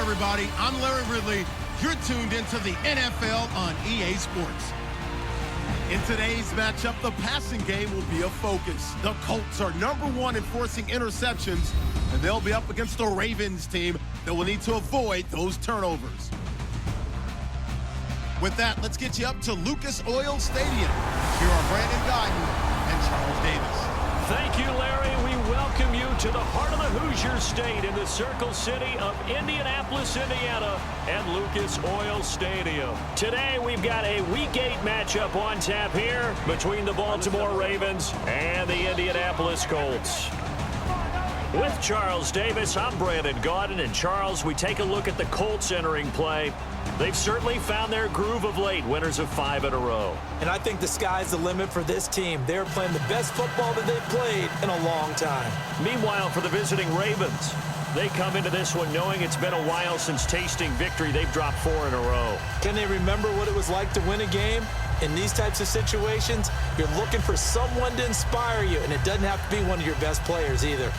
everybody. I'm Larry Ridley. You're tuned into the NFL on EA Sports. In today's matchup, the passing game will be a focus. The Colts are #1 in forcing interceptions, and they'll be up against the Ravens team that will need to avoid those turnovers. With that, let's get you up to Lucas Oil Stadium. Here are Brandon Gaudin and Charles Davis. Thank you, Larry. We welcome you to the heart of the Hoosier State in the Circle City of Indianapolis, Indiana, at Lucas Oil Stadium. Today, we've got a Week 8 matchup on tap here between the Baltimore Ravens and the Indianapolis Colts. With Charles Davis, I'm Brandon Gaudin, and Charles, we take a look at the Colts entering play. They've certainly found their groove of late, winners of 5 in a row. And I think the sky's the limit for this team. They're playing the best football that they've played in a long time. Meanwhile, for the visiting Ravens, they come into this one knowing it's been a while since tasting victory. They've dropped 4 in a row. Can they remember what it was like to win a game? In these types of situations, you're looking for someone to inspire you, and it doesn't have to be one of your best players either.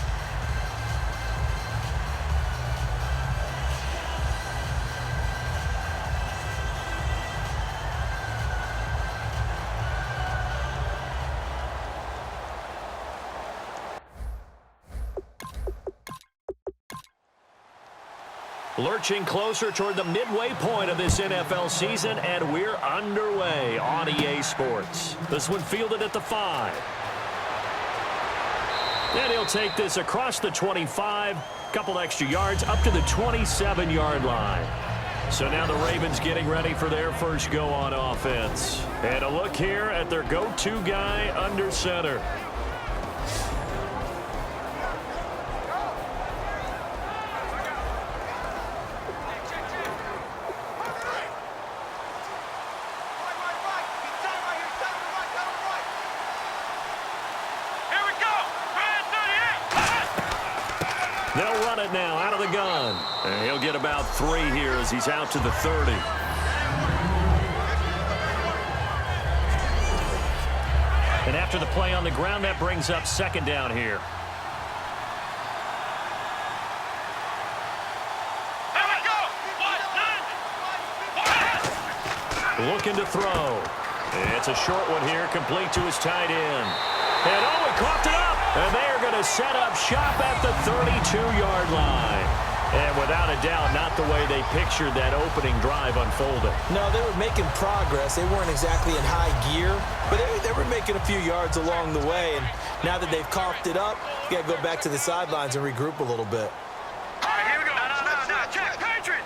Lurching closer toward the midway point of this NFL season, and we're underway on EA Sports. This one fielded at the 5. And he'll take this across the 25, couple extra yards up to the 27-yard line. So now the Ravens getting ready for their first go on offense. And a look here at their go-to guy under center. They'll run it now out of the gun. And he'll get about 3 here as he's out to the 30. And after the play on the ground, that brings up 2nd down here. Looking to throw. It's a short one here, complete to his tight end. And he coughed it up. And they are going to set up shop at the 32-yard line. And without a doubt, not the way they pictured that opening drive unfolding. No, they were making progress. They weren't exactly in high gear, but they were making a few yards along the way. And now that they've coughed it up, you got to go back to the sidelines and regroup a little bit. All right, here we go. No. Check. Patriot.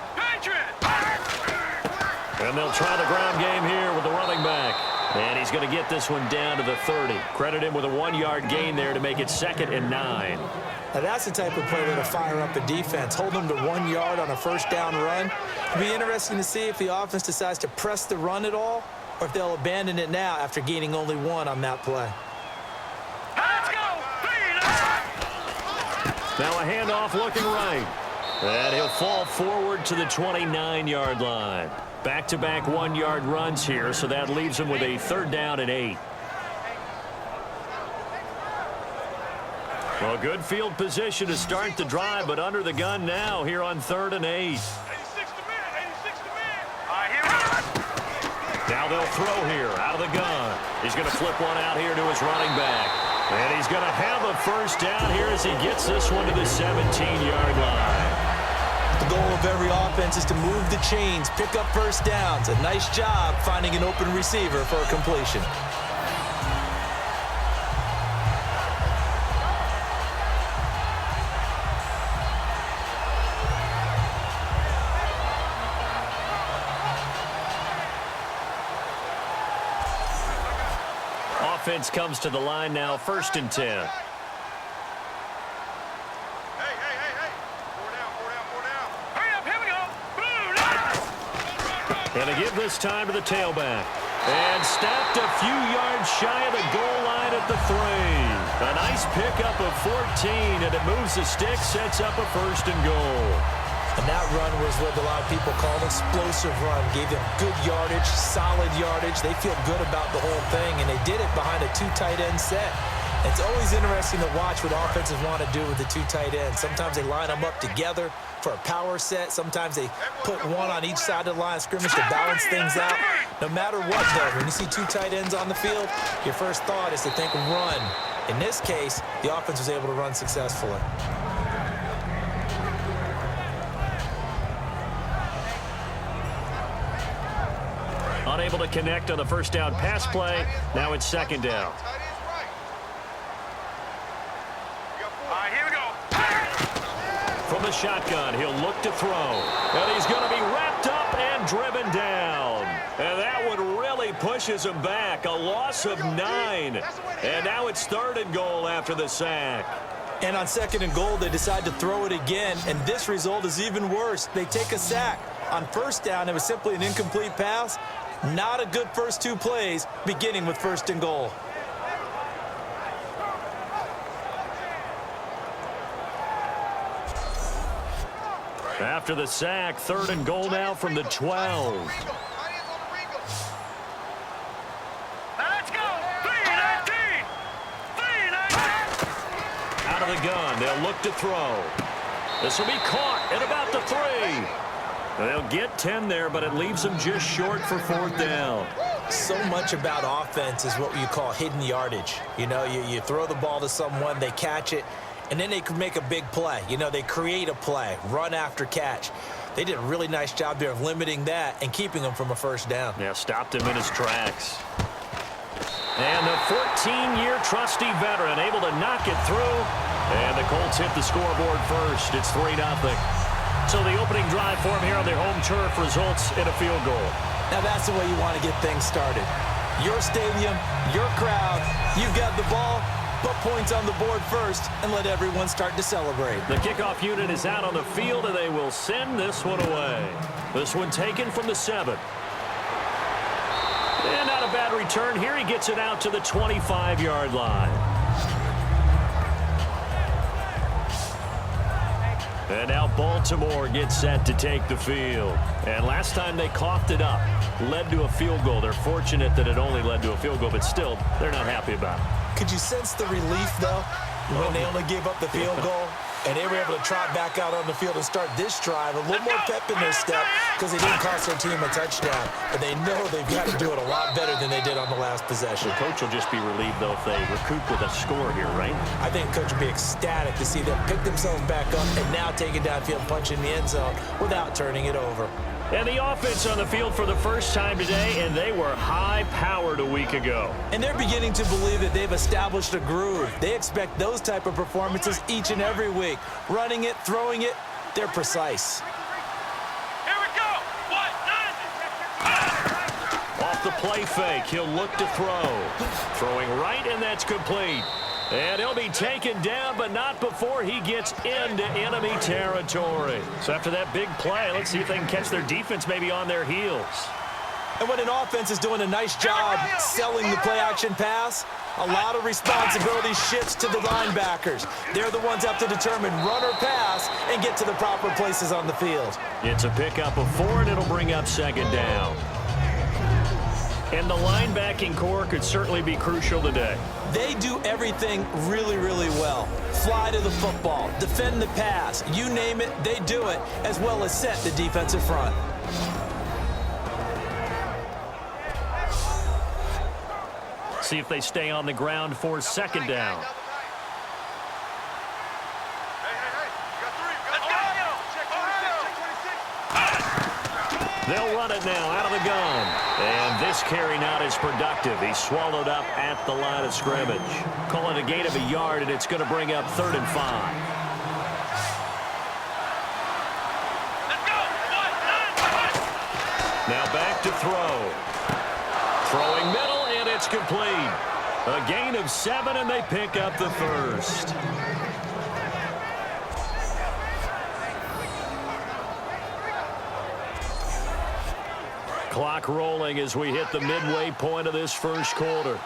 And they'll try the ground game here with the running back. And he's going to get this one down to the 30. Credit him with a 1-yard gain there to make it 2nd and 9. Now that's the type of play that'll fire up the defense. Hold them to 1 yard on a 1st down run. It'll be interesting to see if the offense decides to press the run at all, or if they'll abandon it now after gaining only 1 on that play. Let's go. Now a handoff looking right. And he'll fall forward to the 29-yard line. Back-to-back 1-yard runs here, so that leaves him with a 3rd down and 8. Well, good field position to start the drive, but under the gun now here on 3rd and 8. 86 to man. All right, here we go. Now they'll throw here out of the gun. He's going to flip one out here to his running back. And he's going to have a 1st down here as he gets this one to the 17-yard line. The goal of every offense is to move the chains, pick up 1st downs. A nice job finding an open receiver for a completion. Offense comes to the line now, 1st and 10. And to give this time to the tailback. And stopped a few yards shy of the goal line at the 3. A nice pickup of 14, and it moves the stick, sets up a 1st and goal. And that run was what a lot of people call an explosive run. Gave them good yardage, solid yardage. They feel good about the whole thing, and they did it behind a 2 tight end set. It's always interesting to watch what offenses want to do with the two tight ends. Sometimes they line them up together for a power set. Sometimes they put one on each side of the line of scrimmage to balance things out. No matter what, though, when you see two tight ends on the field, your first thought is to think run. In this case, the offense was able to run successfully. Unable to connect on the first down pass play. Now it's second down. Here we go. From the shotgun, he'll look to throw. And he's going to be wrapped up and driven down. And that one really pushes him back. A loss of 9. And now it's 3rd and goal after the sack. And on 2nd and goal, they decide to throw it again. And this result is even worse. They take a sack. On 1st down, it was simply an incomplete pass. Not a good first 2 plays, beginning with 1st and goal. After the sack, 3rd and goal now from the 12. Let's go. 3-19. 3-19. Out of the gun, they'll look to throw. This will be caught at about the 3. They'll get 10 there, but it leaves them just short for 4th down. So much about offense is what you call hidden yardage. You know, you throw the ball to someone, they catch it, and then they can make a big play. You know, they create a play, run after catch. They did a really nice job there of limiting that and keeping them from a 1st down. Yeah, stopped him in his tracks. And the 14-year trusty veteran able to knock it through. And the Colts hit the scoreboard first. It's 3-0. So the opening drive for him here on their home turf results in a field goal. Now that's the way you want to get things started. Your stadium, your crowd, you've got the ball, put points on the board first and let everyone start to celebrate. The kickoff unit is out on the field, and they will send this one away. This one taken from the 7. And not a bad return here. He gets it out to the 25-yard line. And now Baltimore gets set to take the field. And last time they coughed it up, led to a field goal. They're fortunate that it only led to a field goal, but still, they're not happy about it. Could you sense the relief, though, when they only gave up the field goal? And they were able to trot back out on the field and start this drive. A little more pep in their step because they didn't cost their team a touchdown. But they know they've got to do it a lot better than they did on the last possession. The coach will just be relieved, though, if they recoup with a score here, right? I think the coach will be ecstatic to see them pick themselves back up and now take it downfield, punch in the end zone without turning it over. And the offense on the field for the first time today, and they were high-powered a week ago. And they're beginning to believe that they've established a groove. They expect those type of performances each and every week. Running it, throwing it, they're precise. Here we go. What? 9. Off the play fake, he'll look to throw. Throwing right, and that's complete. And he'll be taken down, but not before he gets into enemy territory. So after that big play, let's see if they can catch their defense maybe on their heels. And when an offense is doing a nice job selling the play-action pass, a lot of responsibility shifts to the linebackers. They're the ones up to determine run or pass and get to the proper places on the field. It's a pickup of 4, and it'll bring up 2nd down. And the linebacking core could certainly be crucial today. They do everything really, really well. Fly to the football, defend the pass, you name it, they do it, as well as set the defensive front. See if they stay on the ground for 2nd down. They'll run it now out of the gun. And this carry not as productive. He's swallowed up at the line of scrimmage. Call it a gain of a yard, and it's going to bring up 3rd and 5. Let's go. Now back to throw. Throwing middle, and it's complete. A gain of 7, and they pick up the first. Clock rolling as we hit the midway point of this first quarter.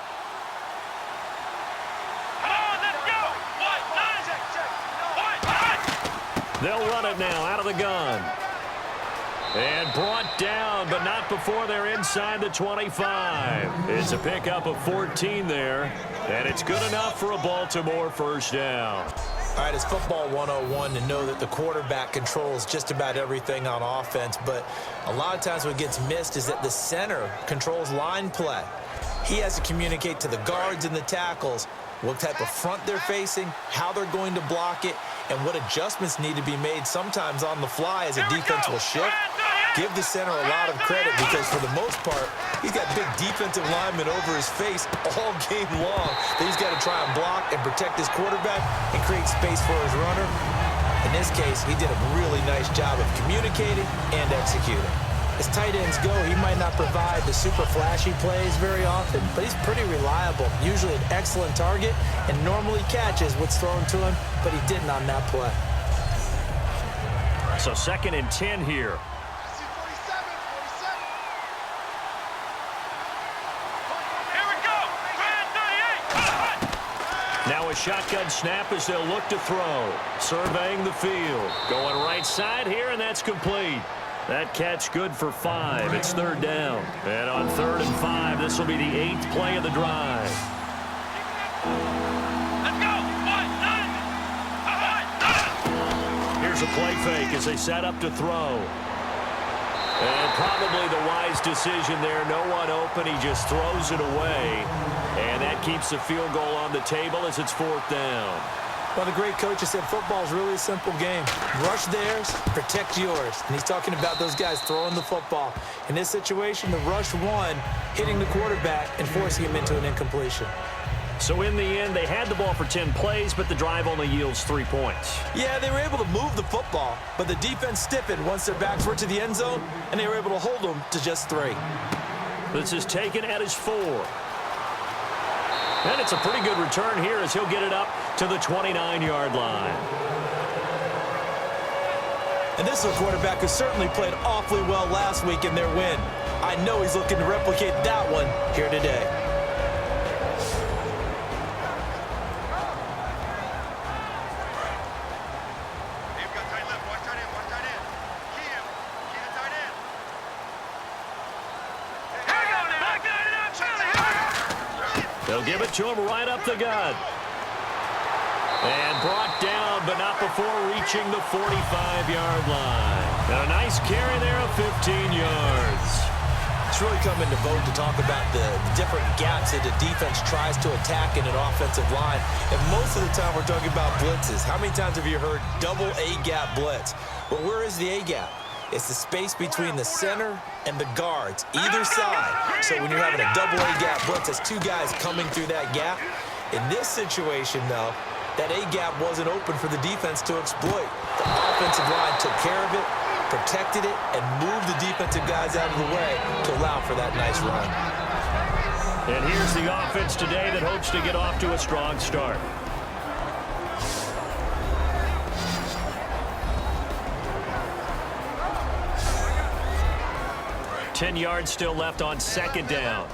Come on, let's go. What? 9. They'll run it now out of the gun. And brought down, but not before they're inside the 25. It's a pickup of 14 there, and it's good enough for a Baltimore first down. All right, it's football 101 to know that the quarterback controls just about everything on offense, but a lot of times what gets missed is that the center controls line play. He has to communicate to the guards and the tackles what type of front they're facing, how they're going to block it, and what adjustments need to be made sometimes on the fly as a defense will shift. Give the center a lot of credit because for the most part, he's got big defensive linemen over his face all game long that he's got to try and block and protect his quarterback and create space for his runner. In this case, he did a really nice job of communicating and executing. As tight ends go, he might not provide the super flashy plays very often, but he's pretty reliable, usually an excellent target, and normally catches what's thrown to him, but he didn't on that play. So 2nd and 10 here. Now a shotgun snap as they'll look to throw. Surveying the field. Going right side here, and that's complete. That catch good for 5. It's 3rd down. And on 3rd and 5, this will be the 8th play of the drive. Let's go. Here's a play fake as they set up to throw. And probably the wise decision there. No one open. He just throws it away. And that keeps the field goal on the table as it's 4th down. Well, the great coach has said football is really a simple game. Rush theirs, protect yours. And he's talking about those guys throwing the football. In this situation, the rush won, hitting the quarterback and forcing him into an incompletion. So in the end, they had the ball for 10 plays, but the drive only yields 3 points. Yeah, they were able to move the football, but the defense stiffened once their backs were to the end zone, and they were able to hold them to just 3. This is taken at his 4. And it's a pretty good return here as he'll get it up to the 29-yard line. And this is a quarterback who certainly played awfully well last week in their win. I know he's looking to replicate that one here today. They'll give it to him right up the gut. And brought down, but not before reaching the 45-yard line. And a nice carry there of 15 yards. It's really come into vogue to talk about the different gaps that the defense tries to attack in an offensive line. And most of the time we're talking about blitzes. How many times have you heard double A-gap blitz? Well, where is the A-gap? It's the space between the center and the guards, either side. So when you're having a double A-gap blitz, there's 2 guys coming through that gap. In this situation, though, that A-gap wasn't open for the defense to exploit. The offensive line took care of it, protected it, and moved the defensive guys out of the way to allow for that nice run. And here's the offense today that hopes to get off to a strong start. 10 yards still left on 2nd down.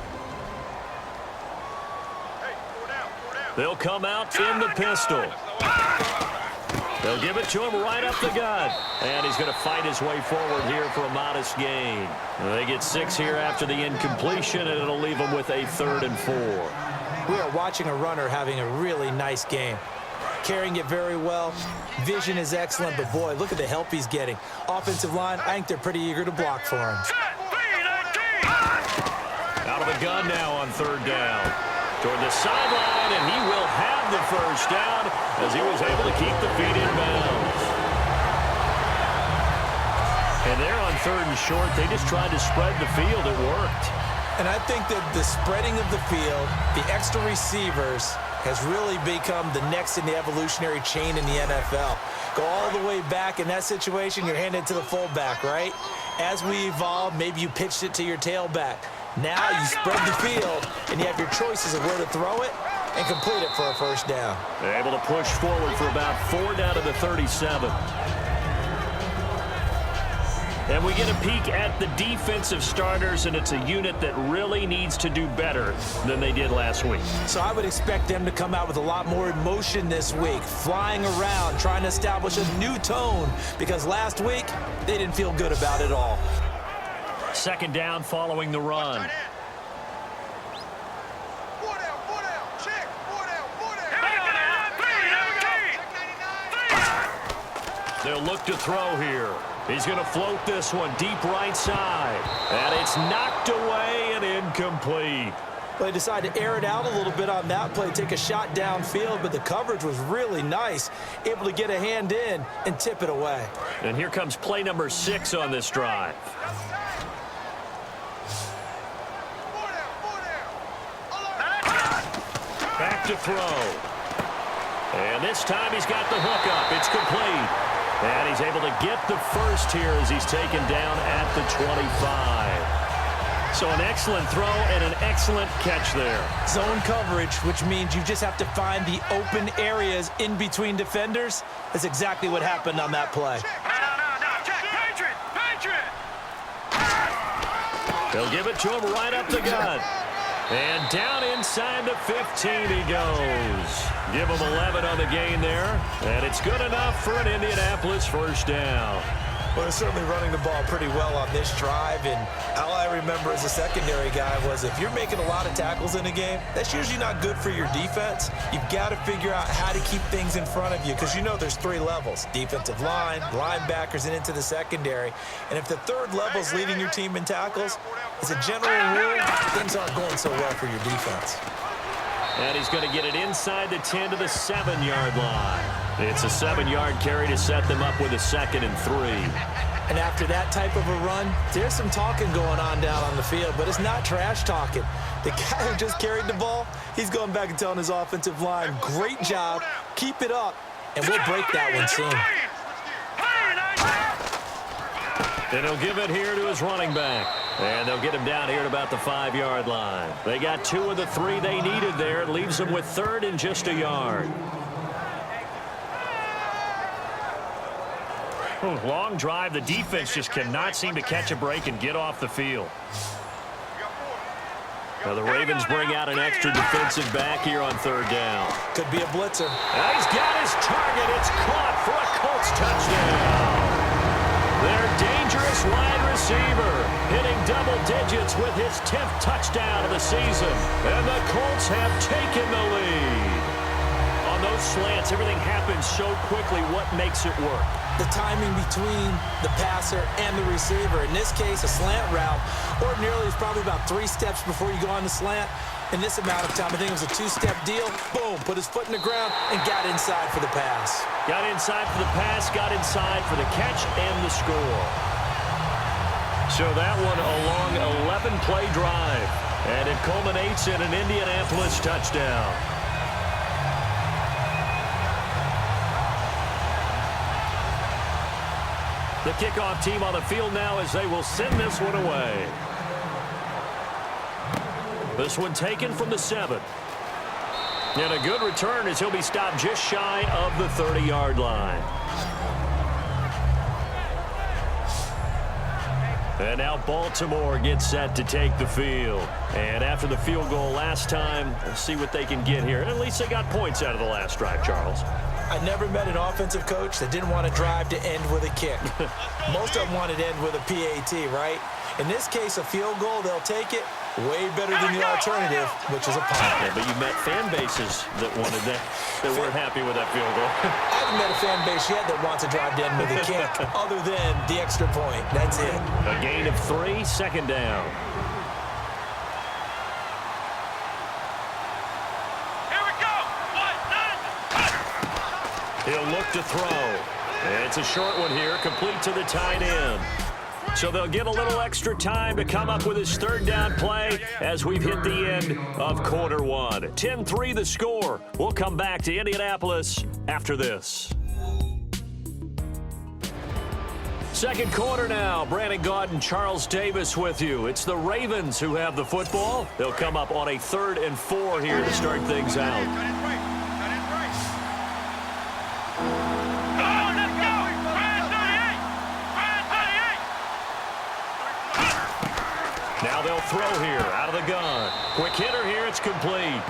They'll come out in the pistol. They'll give it to him right up the gut. And he's going to fight his way forward here for a modest gain. They get 6 here after the incompletion, and it'll leave them with a 3rd and 4. We are watching a runner having a really nice game. Carrying it very well. Vision is excellent, but boy, look at the help he's getting. Offensive line, I think they're pretty eager to block for him. Out of the gun now on 3rd down. Toward the sideline, and he will have the first down as he was able to keep the feet in bounds. And they're on 3rd and short. They just tried to spread the field. It worked. And I think that the spreading of the field, the extra receivers, has really become the next in the evolutionary chain in the NFL. Go all the way back in that situation, you're handed to the fullback, right? As we evolve, maybe you pitched it to your tailback. Now you spread the field, and you have your choices of where to throw it and complete it for a first down. They're able to push forward for about 4 down to the 37. And we get a peek at the defensive starters, and it's a unit that really needs to do better than they did last week. So I would expect them to come out with a lot more emotion this week, flying around, trying to establish a new tone, because last week they didn't feel good about it all. Second down following the run. They'll look to throw here. He's going to float this one deep right side. And it's knocked away and incomplete. Well, they decided to air it out a little bit on that play, take a shot downfield, but the coverage was really nice, able to get a hand in and tip it away. And here comes play number 6 on this drive. Back to throw. And this time he's got the hook up. It's complete. And he's able to get the first here as he's taken down at the 25. So an excellent throw and an excellent catch there. Zone coverage, which means you just have to find the open areas in between defenders. That's exactly what happened on that play. They'll give it to him right up the gut. And down inside the 15 he goes. Give him 11 on the gain there. And it's good enough for an Indianapolis first down. Well, they're certainly running the ball pretty well on this drive, and all I remember as a secondary guy was if you're making a lot of tackles in a game, that's usually not good for your defense. You've got to figure out how to keep things in front of you because you know there's 3 levels, defensive line, linebackers, and into the secondary. And if the third level is leading your team in tackles, as a general rule, things aren't going so well for your defense. And he's going to get it inside the 10 to the 7-yard line. It's a 7-yard carry to set them up with a 2nd and 3. And after that type of a run, there's some talking going on down on the field, but it's not trash talking. The guy who just carried the ball, he's going back and telling his offensive line, great job, keep it up, and we'll break that one soon. And he'll give it here to his running back. And they'll get him down here at about the 5-yard line. They got 2 of the 3 they needed there. It leaves them with 3rd and just a yard. Long drive. The defense just cannot seem to catch a break and get off the field. Now the Ravens bring out an extra defensive back here on 3rd down. Could be a blitzer. And he's got his target. It's caught for a Colts touchdown. Their dangerous wide receiver hitting double digits with his 10th touchdown of the season. And the Colts have taken the lead. On those slants, everything happens so quickly. What makes it work? The timing between the passer and the receiver. In this case, a slant route. Ordinarily, it's probably about 3 steps before you go on the slant. In this amount of time, I think it was a 2-step deal. Boom, put his foot in the ground and got inside for the pass. Got inside for the pass, got inside for the catch and the score. So that one a long 11-play drive. And it culminates in an Indianapolis touchdown. The kickoff team on the field now as they will send this one away. This one taken from the 7. And a good return as he'll be stopped just shy of the 30-yard line. And now Baltimore gets set to take the field. And after the field goal last time, let's see what they can get here. And at least they got points out of the last drive, Charles. I never met an offensive coach that didn't want to drive to end with a kick. Most of them wanted to end with a PAT, right? In this case, a field goal, they'll take it. Way better than the alternative, which is a punt. Yeah, but you met fan bases that wanted that weren't happy with that field goal. I haven't met a fan base yet that wants to drive to end with a kick, other than the extra point. That's it. A gain of 3, 2nd down. Here we go. 1, 9. He'll look to throw. It's a short one here, complete to the tight end. So they'll get a little extra time to come up with his 3rd down play as we've hit the end of quarter 1. 10-3 the score. We'll come back to Indianapolis after this. Second quarter now. Brandon Gaudin, Charles Davis with you. It's the Ravens who have the football. They'll come up on a 3rd and 4 here to start things out. Now they'll throw here out of the gun. Quick hitter here. It's complete.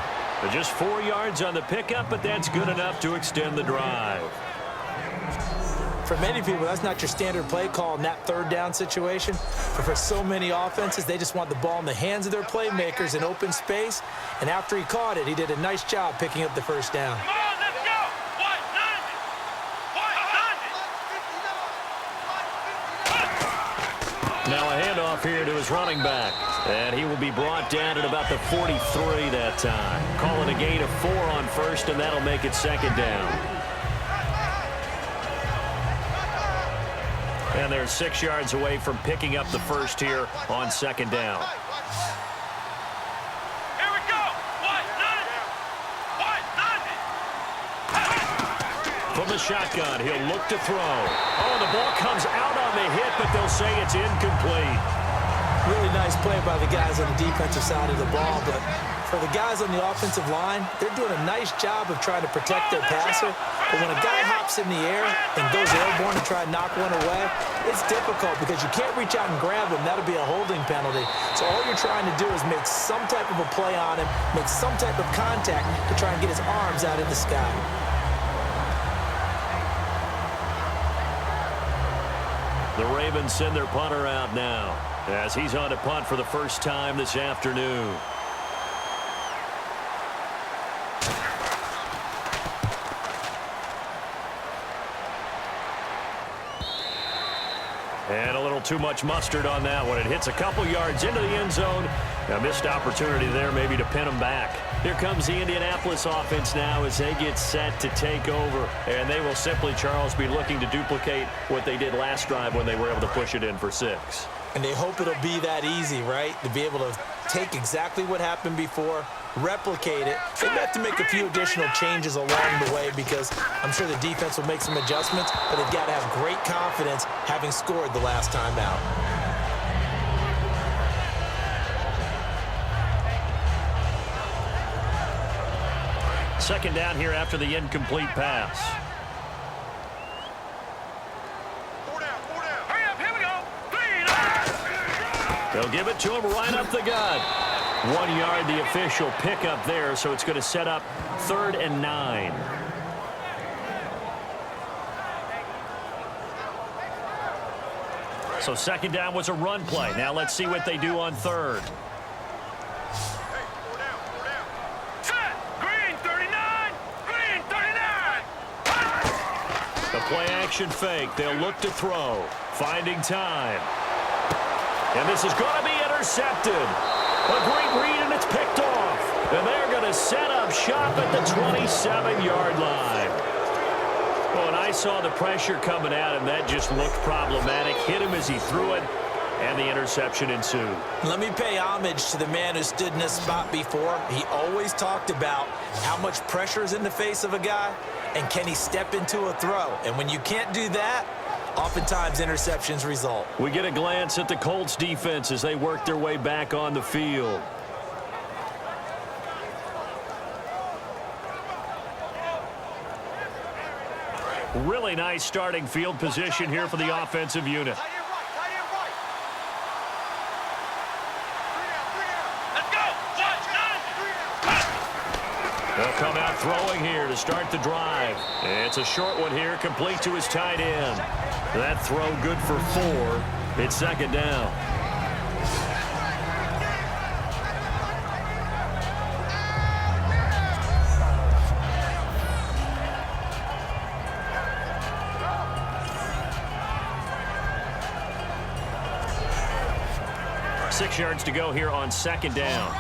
Just 4 yards on the pickup, but that's good enough to extend the drive. for many people, that's not your standard play call in that third down situation. But for so many offenses, they just want the ball in the hands of their playmakers in open space. And after he caught it, he did a nice job picking up the first down. Come on, let's go. White 90. Now a handoff here to his running back. And he will be brought down at about the 43 that time. Call it a gain of 4 on first, and that'll make it second down. And they're 6 yards away from picking up the first here on second down. Here we go. White 90. From the shotgun, he'll look to throw. Oh, the ball comes out on the hit, but they'll say it's incomplete. Really nice play by the guys on the defensive side of the ball, but for the guys on the offensive line, they're doing a nice job of trying to protect their passer. But when a guy hops in the air and goes airborne to try and knock one away, it's difficult because you can't reach out and grab him. That'll be a holding penalty. So all you're trying to do is make some type of a play on him, make some type of contact to try and get his arms out in the sky. The Ravens send their punter out now as he's on to punt for the first time this afternoon. And a little too much mustard on that one. It hits a couple yards into the end zone. A missed opportunity there maybe to pin them back. Here comes the Indianapolis offense now as they get set to take over. And they will simply, Charles, be looking to duplicate what they did last drive when they were able to push it in for 6. And they hope it'll be that easy, right? To be able to take exactly what happened before, replicate it. They may have to make a few additional changes along the way because I'm sure the defense will make some adjustments, but they've got to have great confidence having scored the last time out. Second down here after the incomplete pass. Hurry up, here we go. 3 They'll give it to him right up the gut. 1 yard, the official pickup there, so it's going to set up 3rd and 9. So second down was a run play. Now let's see what they do on third. Set. Green 39. Green 39. The play action fake. They'll look to throw. Finding time. And this is going to be intercepted. A great read, and it's picked off. And they're going to set up shop at the 27-yard line. Well, and I saw the pressure coming at him. That just looked problematic. Hit him as he threw it, and the interception ensued. Let me pay homage to the man who stood in this spot before. He always talked about how much pressure is in the face of a guy, and can he step into a throw. And when you can't do that, oftentimes interceptions result. We get a glance at the Colts defense as they work their way back on the field. Really nice starting field position here for the offensive unit. Tight end right. Let's go. White 90. They'll come out throwing here to start the drive. It's a short one here, complete to his tight end. That throw good for 4. It's second down. Six yards to go here on second down.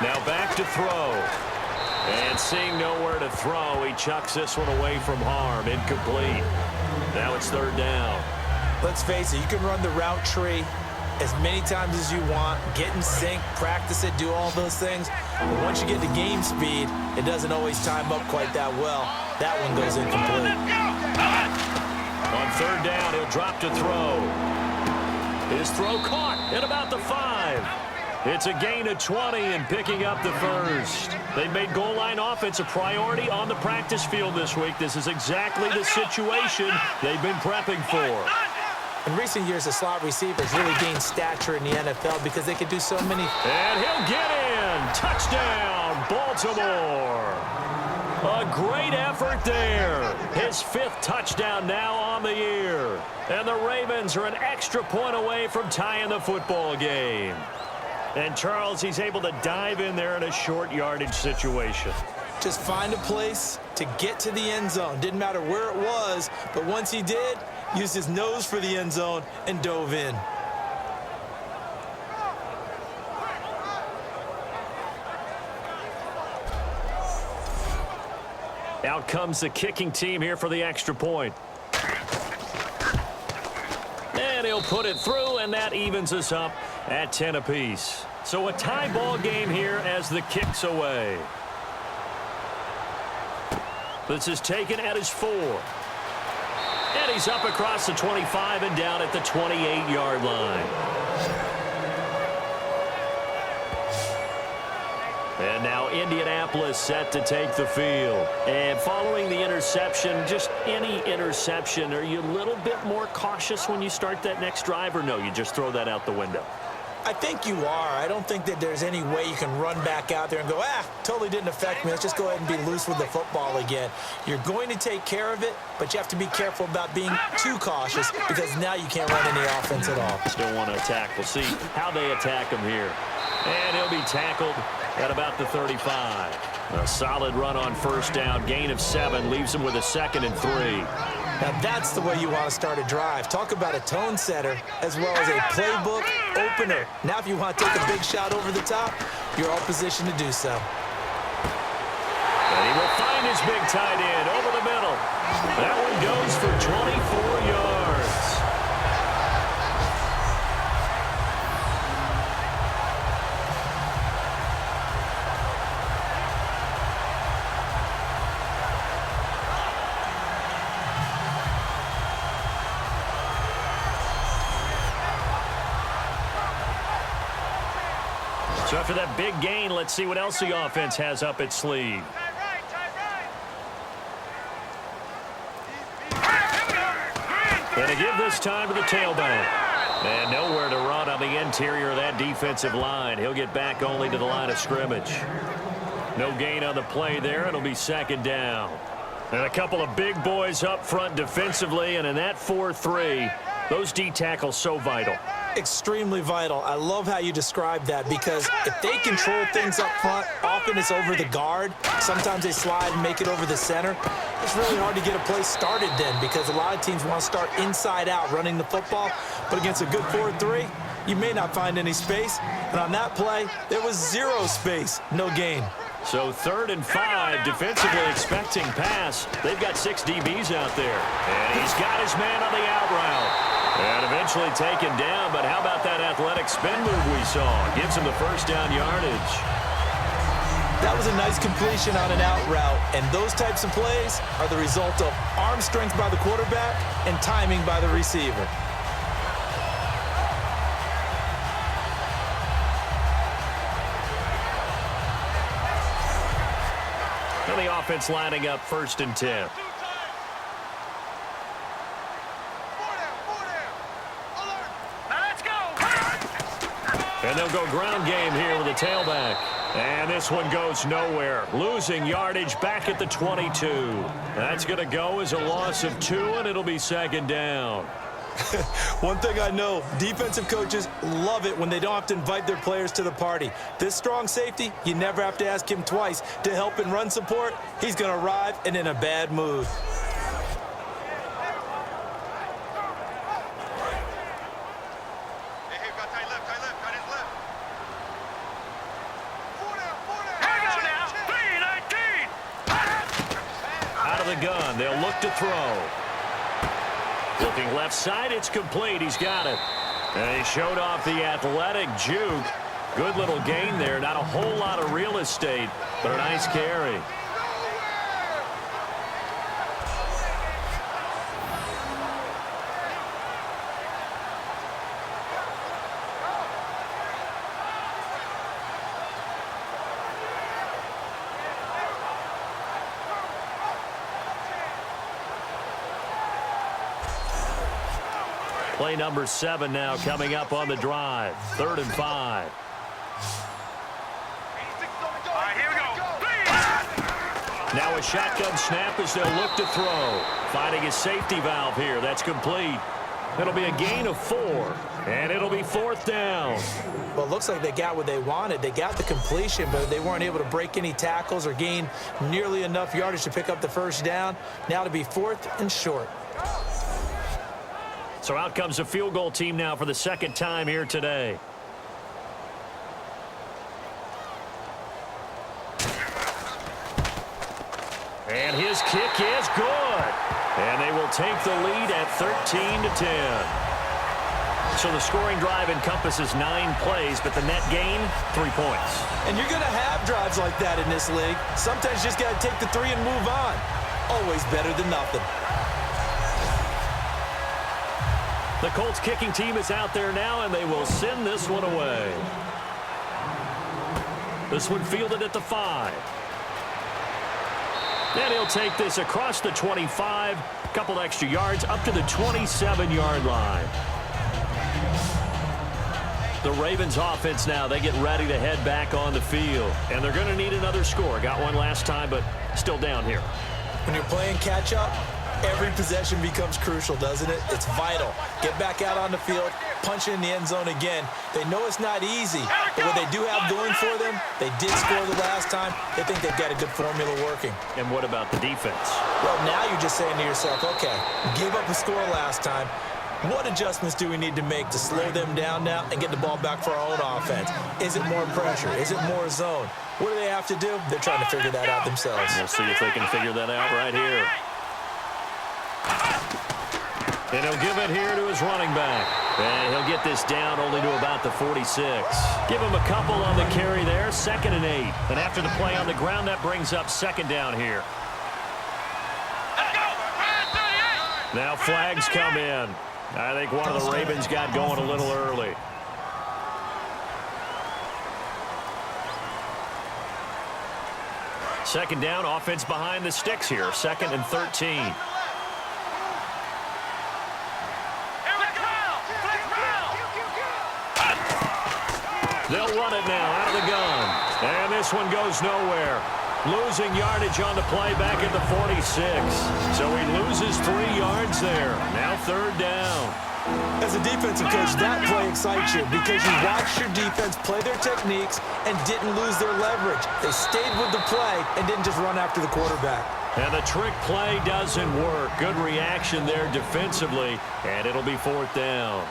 Now back to throw. And seeing nowhere to throw, he chucks this one away from harm. Incomplete. Now it's third down. Let's face it, you can run the route tree as many times as you want, get in sync, practice it, do all those things. But once you get to game speed, it doesn't always time up quite that well. That one goes incomplete. On third down, he'll drop to throw. His throw caught at about the 5. It's a gain of 20 and picking up the first. They've made goal line offense a priority on the practice field this week. This is exactly the situation they've been prepping for. In recent years, the slot receivers really gained stature in the NFL because they could do so many. And he'll get in. Touchdown, Baltimore. A great effort there. His 5th touchdown now on the year. And the Ravens are an extra point away from tying the football game. And Charles, he's able to dive in there in a short yardage situation. Just find a place to get to the end zone. Didn't matter where it was, but once he did, used his nose for the end zone and dove in. Out comes the kicking team here for the extra point. And he'll put it through, and that evens us up at 10 apiece. So a tie ball game here as the kick's away. This is taken at his 4. And he's up across the 25 and down at the 28-yard line. And now Indianapolis set to take the field. And following the interception, just any interception, are you a little bit more cautious when you start that next drive, or no, you just throw that out the window? I think you are. I don't think that there's any way you can run back out there and go, totally didn't affect me. Let's just go ahead and be loose with the football again. You're going to take care of it, but you have to be careful about being too cautious because now you can't run any offense at all. Still want to attack. We'll see how they attack him here. And he'll be tackled at about the 35. A solid run on first down. Gain of 7 leaves him with a 2nd and 3. Now that's the way you want to start a drive. Talk about a tone setter as well as a playbook opener. Now if you want to take a big shot over the top, you're all positioned to do so. And he will find his big tight end over the middle. That one goes for 24 yards. So after that big gain, let's see what else the offense has up its sleeve. And to give this time to the tailback. And nowhere to run on the interior of that defensive line. He'll get back only to the line of scrimmage. No gain on the play there. It'll be 2nd down. And a couple of big boys up front defensively. And in that 4-3, those D tackles so vital. Extremely vital. I love how you describe that because if they control things up front, often it's over the guard. Sometimes they slide and make it over the center. It's really hard to get a play started then because a lot of teams want to start inside out running the football. But against a good 4-3, you may not find any space. And on that play, there was 0 space, no gain. So 3rd and 5, defensively expecting pass. They've got 6 DBs out there. And he's got his man on the out route. And eventually taken down, but how about that athletic spin move we saw? Gives him the first down yardage. That was a nice completion on an out route, and those types of plays are the result of arm strength by the quarterback and timing by the receiver. And the offense lining up 1st and 10. And they'll go ground game here with a tailback. And this one goes nowhere. Losing yardage back at the 22. That's going to go as a loss of 2, and it'll be 2nd down. One thing I know, defensive coaches love it when they don't have to invite their players to the party. This strong safety, you never have to ask him twice to help in run support. He's going to arrive and in a bad mood. Gun. They'll look to throw. Looking left side, it's complete. He's got it. And he showed off the athletic juke. Good little gain there. Not a whole lot of real estate, but a nice carry. Play number 7 now coming up on the drive. 3rd and 5. Here we go. Now a shotgun snap as they'll look to throw. Finding a safety valve here. That's complete. It'll be a gain of 4, and it'll be 4th down. Well, it looks like they got what they wanted. They got the completion, but they weren't able to break any tackles or gain nearly enough yardage to pick up the 1st down. Now to be 4th and short. So out comes the field goal team now for the 2nd time here today. And his kick is good. And they will take the lead at 13-10. So the scoring drive encompasses 9 plays, but the net gain, 3 points. And you're going to have drives like that in this league. Sometimes you just got to take the 3 and move on. Always better than nothing. The Colts kicking team is out there now, and they will send this one away. This one fielded at the 5. And he'll take this across the 25, a couple extra yards, up to the 27-yard line. The Ravens offense now, they get ready to head back on the field. And they're going to need another score. Got one last time, but still down here. When you're playing catch-up, every possession becomes crucial, doesn't it? It's vital. Get back out on the field, punch in the end zone again. They know it's not easy, but what they do have going for them, they did score the last time. They think they've got a good formula working. And what about the defense? Well, now you're just saying to yourself, okay, gave up a score last time. What adjustments do we need to make to slow them down now and get the ball back for our own offense? Is it more pressure? Is it more zone? What do they have to do? They're trying to figure that out themselves. We'll see if they can figure that out right here. And he'll give it here to his running back. And he'll get this down only to about the 46. Give him a couple on the carry there, 2nd and 8. And after the play on the ground, that brings up 2nd down here. Now flags come in. I think one of the Ravens got going a little early. Second down, offense behind the sticks here. 2nd and 13. They'll run it now out of the gun. And this one goes nowhere. Losing yardage on the play back at the 46. So he loses 3 yards there. Now 3rd down. As a defensive coach, that play excites you because you watched your defense play their techniques and didn't lose their leverage. They stayed with the play and didn't just run after the quarterback. And the trick play doesn't work. Good reaction there defensively, and it'll be 4th down.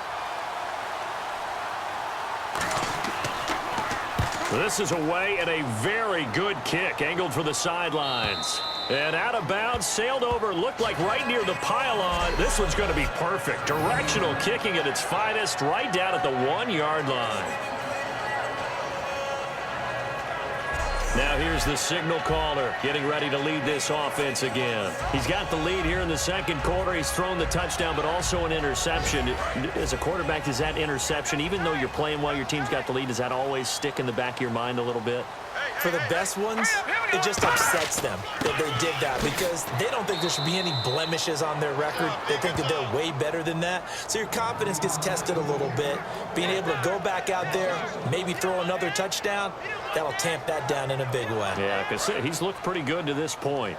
This is away and a very good kick angled for the sidelines. And out of bounds, sailed over, looked like right near the pylon. This one's going to be perfect. Directional kicking at its finest, right down at the 1-yard line. Now here's the signal caller getting ready to lead this offense again. He's got the lead here in the 2nd quarter. He's thrown the touchdown, but also an interception. As a quarterback, does that interception, even though you're playing while your team's got the lead, does that always stick in the back of your mind a little bit? For the best ones, it just upsets them that they did that because they don't think there should be any blemishes on their record. They think that they're way better than that. So your confidence gets tested a little bit. Being able to go back out there, maybe throw another touchdown, that'll tamp that down in a big way. Yeah, because he's looked pretty good to this point.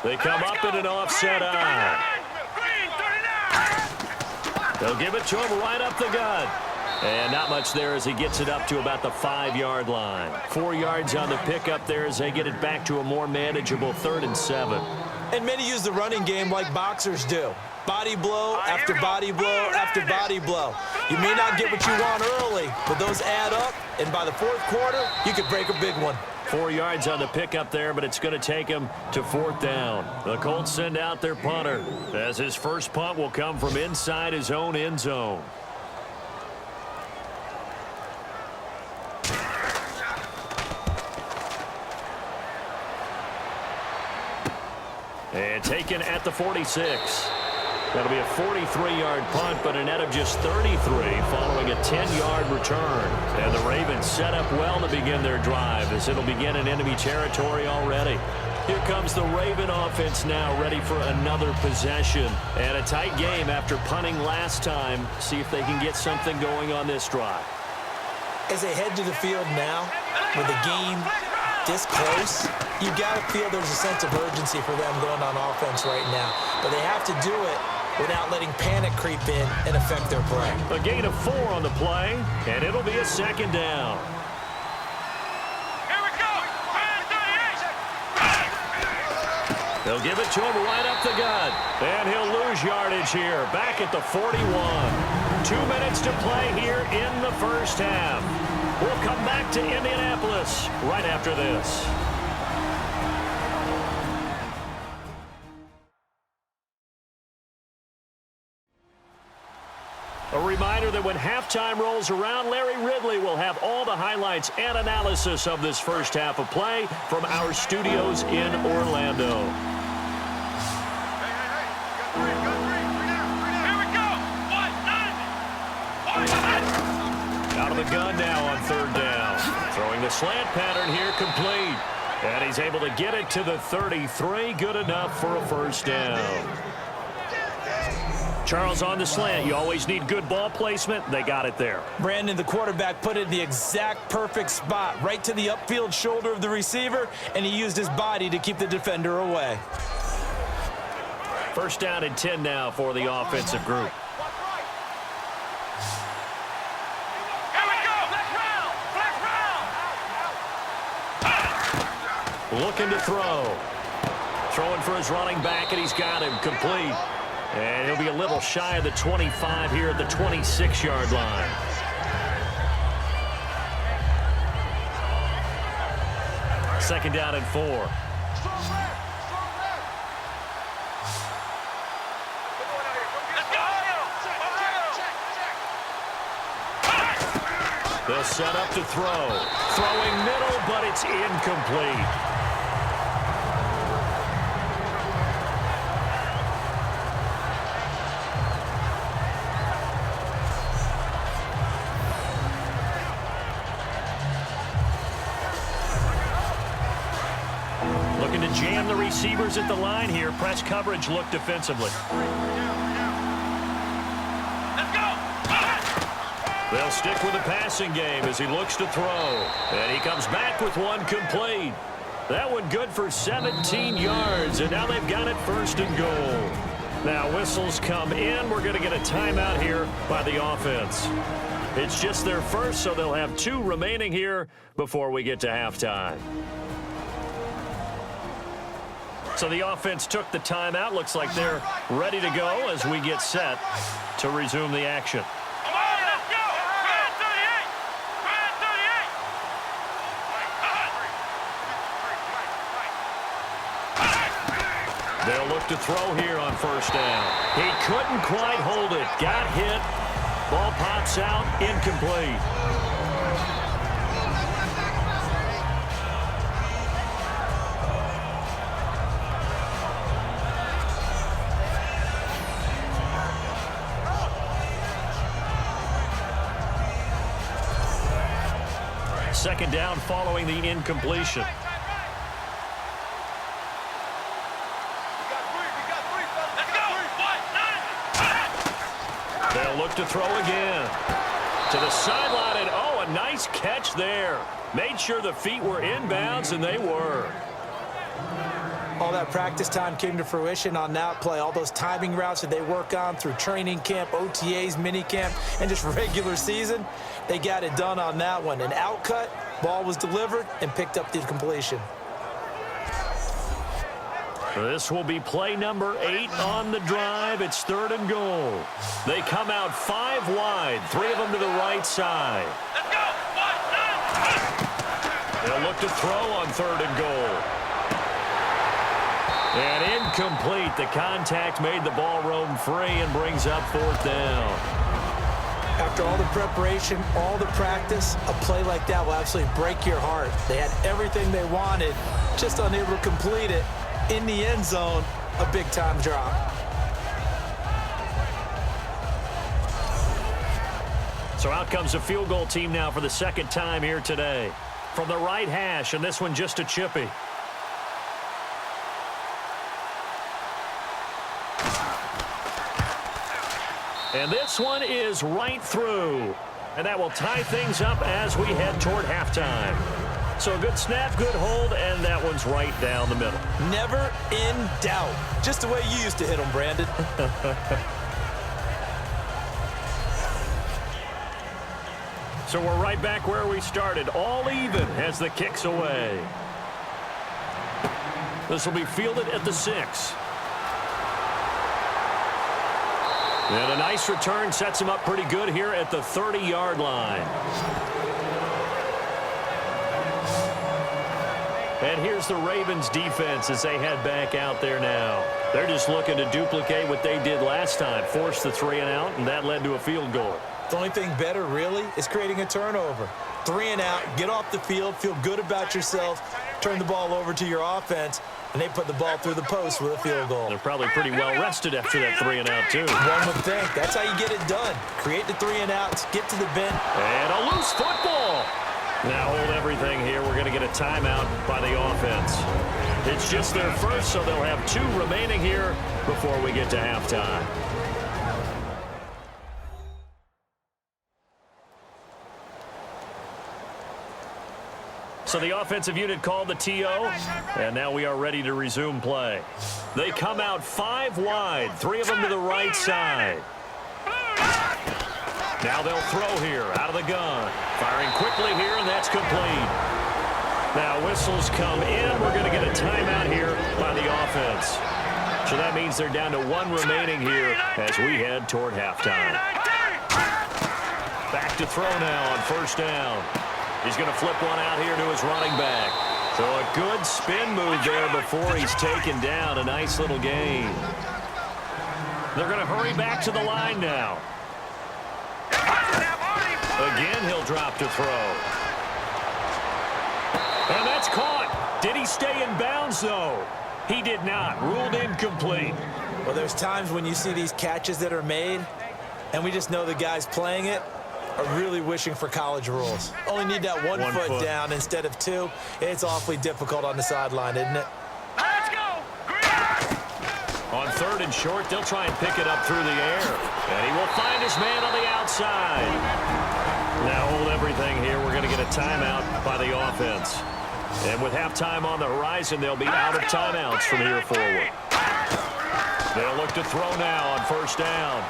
They come up in an offset eye. They'll give it to him right up the gut. And not much there as he gets it up to about the 5-yard line. 4 yards on the pickup there as they get it back to a more manageable 3rd and 7. And many use the running game like boxers do. Body blow after body blow after body blow. You may not get what you want early, but those add up, and by the 4th quarter, you could break a big one. 4 yards on the pickup there, but it's going to take him to 4th down. The Colts send out their punter as his first punt will come from inside his own end zone. And taken at the 46. That'll be a 43-yard punt, but a net of just 33 following a 10-yard return. And the Ravens set up well to begin their drive as it'll begin in enemy territory already. Here comes the Raven offense now, ready for another possession. And a tight game after punting last time. See if they can get something going on this drive. As they head to the field now, with the game this close, you got to feel there's a sense of urgency for them going on offense right now. But they have to do it without letting panic creep in and affect their play. A gain of 4 on the play, and it'll be a second down. Here we go. 38. They'll give it to him right up the gut. And he'll lose yardage here, back at the 41. 2 minutes to play here in the first half. We'll come back to Indianapolis right after this. A reminder that when halftime rolls around, Larry Ridley will have all the highlights and analysis of this first half of play from our studios in Orlando. Out of the gun now on third down. Throwing the slant pattern here, complete. And he's able to get it to the 33. Good enough for a first down. Charles, on the slant, you always need good ball placement. They got it there. Brandon, the quarterback, put it in the exact perfect spot, right to the upfield shoulder of the receiver, and he used his body to keep the defender away. First down and 10 now for the offensive group. Looking to throw. Throwing for his running back, and he's got him complete. And he'll be a little shy of the 25 here at the 26-yard line. Second down and 4. They'll set up to throw. Throwing middle, but it's incomplete. Looking to jam the receivers at the line here. Press coverage look defensively. They'll stick with the passing game as he looks to throw. And he comes back with one complete. That one good for 17 yards, and now they've got it first and goal. Now whistles come in. We're going to get a timeout here by the offense. It's just their first, so they'll have 2 remaining here before we get to halftime. So the offense took the timeout. Looks like they're ready to go as we get set to resume the action. They'll look to throw here on first down. He couldn't quite hold it. Got hit. Ball pops out. Incomplete. Second down following the incompletion. They'll look to throw again. To the sideline, and oh, a nice catch there. Made sure the feet were inbounds, and they were. All that practice time came to fruition on that play. All those timing routes that they work on through training camp, OTAs, minicamp, and just regular season, they got it done on that one. An outcut, ball was delivered, and picked up the completion. This will be play number 8 on the drive. It's third and goal. They come out 5 wide, 3 of them to the right side. They'll look to throw on third and goal. And incomplete. The contact made the ball roam free and brings up fourth down. After all the preparation, all the practice, a play like that will absolutely break your heart. They had everything they wanted, just unable to complete it. In the end zone, a big-time drop. So out comes a field goal team now for the second time here today. From the right hash, and this one just a chippy. And this one is right through. And that will tie things up as we head toward halftime. So a good snap, good hold, and that one's right down the middle. Never in doubt. Just the way you used to hit them, Brandon. So we're right back where we started. All even as the kick's away. This will be fielded at the 6. And a nice return sets him up pretty good here at the 30-yard line. And here's the Ravens defense as they head back out there now. They're just looking to duplicate what they did last time, force the 3 and out, and that led to a field goal. The only thing better, really, is creating a turnover. 3 and out, get off the field, feel good about yourself, turn the ball over to your offense, and they put the ball through the post with a field goal. They're probably pretty well rested after that 3 and out, too. One would think. That's how you get it done. Create the 3 and outs, get to the bench. And a loose football. Now hold everything here. We're going to get a timeout by the offense. It's just their first, so they'll have 2 remaining here before we get to halftime. So the offensive unit called the TO, and now we are ready to resume play. They come out 5 wide, 3 of them to the right side. Now they'll throw here out of the gun. Firing quickly here, and that's complete. Now whistles come in. We're going to get a timeout here by the offense. So that means they're down to 1 remaining here as we head toward halftime. Back to throw now on first down. He's going to flip one out here to his running back. So a good spin move there before he's taken down. A nice little gain. They're going to hurry back to the line now. Again, he'll drop to throw. And that's caught. Did he stay in bounds, though? He did not. Ruled incomplete. Well, there's times when you see these catches that are made, and we just know the guys playing it are really wishing for college rules. Only need that one foot down instead of 2. It's awfully difficult on the sideline, isn't it? Let's go! On 3rd and short, they'll try and pick it up through the air. And he will find his man on the outside. Now hold everything here. We're going to get a timeout by the offense. And with halftime on the horizon, they'll be out of timeouts from here forward. They'll look to throw now on first down.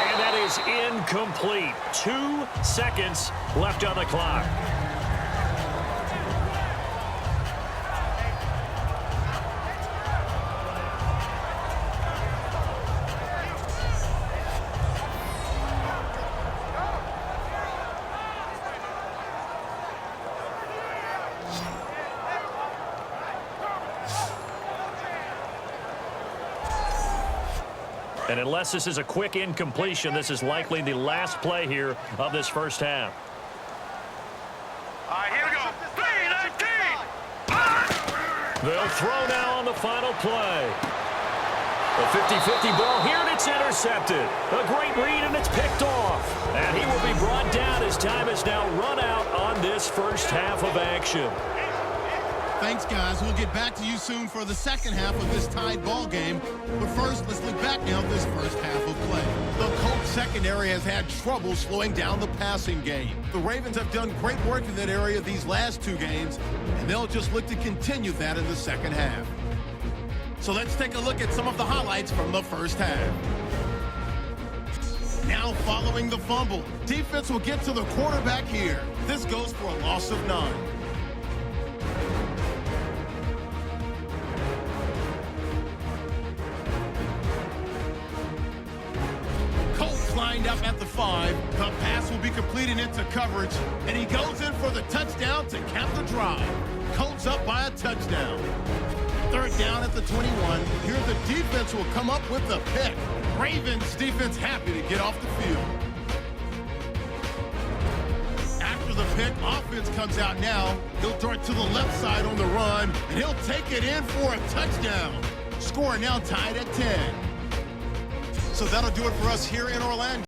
And that is incomplete. 2 seconds left on the clock. And unless this is a quick incompletion, this is likely the last play here of this first half. All right, here we go. 3-19. They'll throw now on the final play. A 50-50 ball here, and it's intercepted. A great read, and it's picked off. And he will be brought down as time is now run out on this first half of action. Thanks, guys. We'll get back to you soon for the second half of this tied ball game. But first, let's look back now at this first half of play. The Colts secondary has had trouble slowing down the passing game. The Ravens have done great work in that area these last 2 games, and they'll just look to continue that in the second half. So let's take a look at some of the highlights from the first half. Now following the fumble, defense will get to the quarterback here. This goes for a loss of 9. Lined up at the 5. The pass will be completed into coverage, and he goes in for the touchdown to cap the drive. Colts up by a touchdown. 3rd down at the 21. Here the defense will come up with the pick. Ravens defense happy to get off the field. After the pick, offense comes out now. He'll dart to the left side on the run, and he'll take it in for a touchdown. Score now tied at 10. So that'll do it for us here in Orlando.